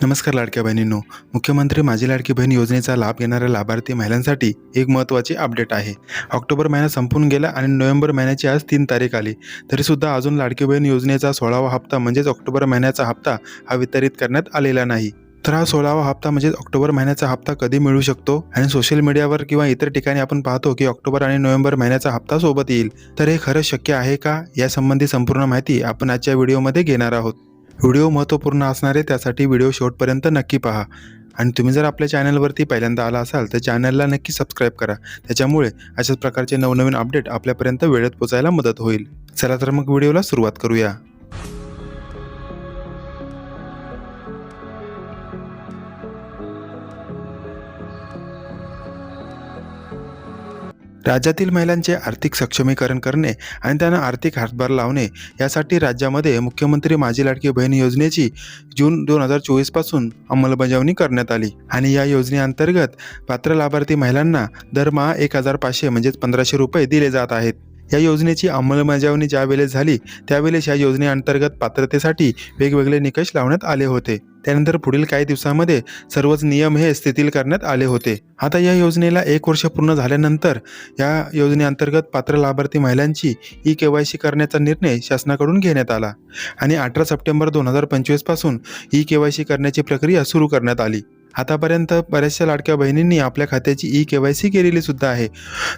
नमस्कार लाडक्या बहिणींनो, मुख्यमंत्री माझी लाडकी बहीण योजनेचा लाभ घेणाऱ्या लाभार्थी महिलांसाठी एक महत्त्वाची अपडेट आहे. ऑक्टोबर महिना संपून गेला आणि नोव्हेंबर महिन्याची आज 3 तारीख आली. तरीसुद्धा अजून लाडकी बहीण योजनेचा 16वा हप्ता म्हणजेच ऑक्टोबर महिन्याचा हप्ता हा वितरित करण्यात आलेला नाही. तर हा 16वा हप्ता म्हणजेच ऑक्टोबर महिन्याचा हप्ता कधी मिळू शकतो? आणि सोशल मीडियावर किंवा इतर ठिकाणी आपण पाहतो की ऑक्टोबर आणि नोव्हेंबर महिन्याचा हप्ता सोबत येईल. तर हे खरंच शक्य आहे का? यासंबंधी संपूर्ण माहिती आपण आजच्या व्हिडिओमध्ये घेणार आहोत. व्हिडिओ महत्त्वपूर्ण असणार आहे, त्यासाठी व्हिडिओ शेवटपर्यंत नक्की पहा. आणि तुम्ही जर आपल्या चॅनलवरती पहिल्यांदा आला असाल तर चॅनलला नक्की सबस्क्राईब करा. त्याच्यामुळे अशाच प्रकारचे नवनवीन अपडेट आपल्यापर्यंत वेळेत पोचायला मदत होईल. चला तर मग व्हिडिओला सुरुवात करूया. राज्यातील महिलांचे आर्थिक सक्षमीकरण करणे आणि त्यांना आर्थिक हातभार लावणे यासाठी राज्यामध्ये मुख्यमंत्री माझी लाडकी बहीण योजनेची जून 2024 पासून अंमलबजावणी करण्यात आली. आणि या योजनेअंतर्गत पात्र लाभार्थी महिलांना दरमहा 1,500 म्हणजेच 1,500 रुपये दिले जात आहेत. या योजनेची अंमलबजावणी ज्यावेळेस झाली त्यावेळेस या योजनेअंतर्गत पात्रतेसाठी वेगवेगळे निकष लावण्यात आले होते. त्यानंतर पुढील काही दिवसांमध्ये सर्वच नियम हे शिथिल करण्यात आले होते. आता या योजनेला 1 वर्ष पूर्ण झाल्यानंतर या योजनेअंतर्गत पात्र लाभार्थी महिलांची ई-केवायसी करण्याचा निर्णय शासनाकडून घेण्यात आला आणि 18 सप्टेंबर 2025 पासून ई-केवायसी करण्याची प्रक्रिया सुरू करण्यात आली. आतापर्यंत बऱ्याचशा लाडक्या बहिणींनी आपल्या खात्याची ई-केवायसी केलेली सुद्धा आहे.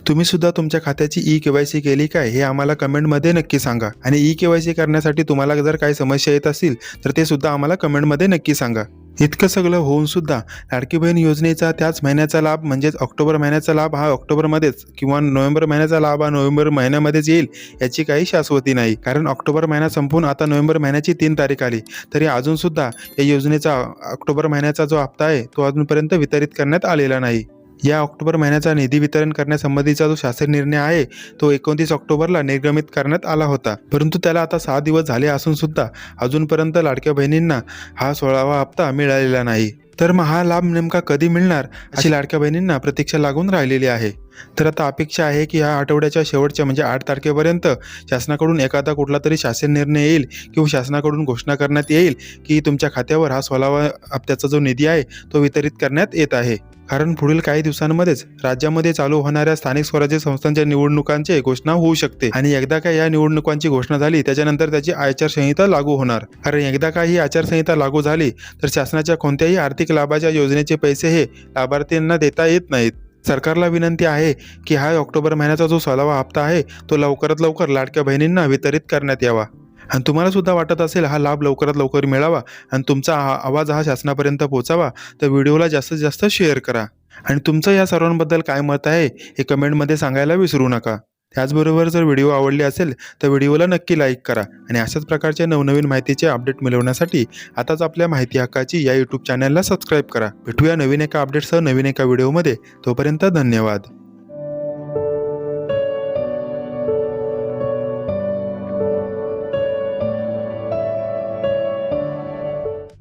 तुम्ही सुद्धा तुमच्या खात्याची ई-केवायसी केली काय हे आम्हाला कमेंटमध्ये नक्की सांगा. आणि ई-केवायसी करण्यासाठी तुम्हाला जर काही समस्या येत असतील तर ते सुद्धा आम्हाला कमेंटमध्ये नक्की सांगा. इतकं सगळं होऊन सुद्धा लाडकी बहीण योजनेचा त्याच महिन्याचा लाभ म्हणजेच ऑक्टोबर महिन्याचा लाभ हा ऑक्टोबरमध्येच किंवा नोव्हेंबर महिन्याचा लाभ हा नोव्हेंबर महिन्यामध्येच येईल याची काही शाश्वती नाही. कारण ऑक्टोबर महिना संपून आता नोव्हेंबर महिन्याची 3 तारीख आली तरी अजून सुद्धा या योजनेचा ऑक्टोबर महिन्याचा जो हप्ता आहे तो अजूनपर्यंत वितरित करण्यात आलेला नाही. या ऑक्टोबर महिन्याचा निधी वितरण करण्यासंबंधीचा जो शासन निर्णय आहे तो 29 ऑक्टोबरला निर्गमित करण्यात आला होता. परंतु त्याला आता 6 दिवस झाले असून सुद्धा अजूनपर्यंत लाडक्या बहिणींना हा 16वा हप्ता मिळालेला नाही. तर मग हा लाभ नेमका कधी मिळणार अशी लाडक्या बहिणींना प्रतीक्षा लागून राहिलेली आहे. तर आता अपेक्षा आहे की ह्या आठवड्याच्या शेवटच्या म्हणजे 8 तारखेपर्यंत शासनाकडून एखादा कुठला तरी शासन निर्णय येईल किंवा शासनाकडून घोषणा करण्यात येईल की तुमच्या खात्यावर हा 16वा हप्त्याचा जो निधी आहे तो वितरित करण्यात येत आहे. कारण पुढील काही दिवसांमध्येच राज्यामध्ये चालू होणाऱ्या स्थानिक स्वराज्य संस्थांच्या निवडणुकांची घोषणा होऊ शकते. आणि एकदा का या निवडणुकांची घोषणा झाली त्याच्यानंतर त्याची आचारसंहिता लागू होणार. कारण एकदा का ही आचारसंहिता लागू झाली तर शासनाच्या कोणत्याही आर्थिक लाभाच्या योजनेचे पैसे हे लाभार्थ्यांना देता येत नाहीत. सरकारला विनंती आहे की हा ऑक्टोबर महिन्याचा जो 16वा हप्ता आहे तो लवकरात लवकर लाडक्या बहिणींना वितरित करण्यात यावा. आणि तुम्हाला सुद्धा वाटत असेल हा लाभ लवकरात लवकर मिळावा आणि तुमचा आवाज हा शासनापर्यंत पोहोचावा तर व्हिडिओला जास्तीत जास्त शेअर करा. आणि तुमचं या सर्वांबद्दल काय मत आहे हे कमेंटमध्ये सांगायला विसरू नका. त्याचबरोबर जर व्हिडिओ आवडले असेल तर व्हिडिओला नक्की लाईक करा. आणि अशाच प्रकारच्या नवनवीन माहितीचे अपडेट मिळवण्यासाठी आताच आपल्या माहिती हक्काची या यूट्यूब चॅनलला सबस्क्राईब करा. भेटूया नवीन एका अपडेटसह नवीन एका व्हिडिओमध्ये. तोपर्यंत धन्यवाद.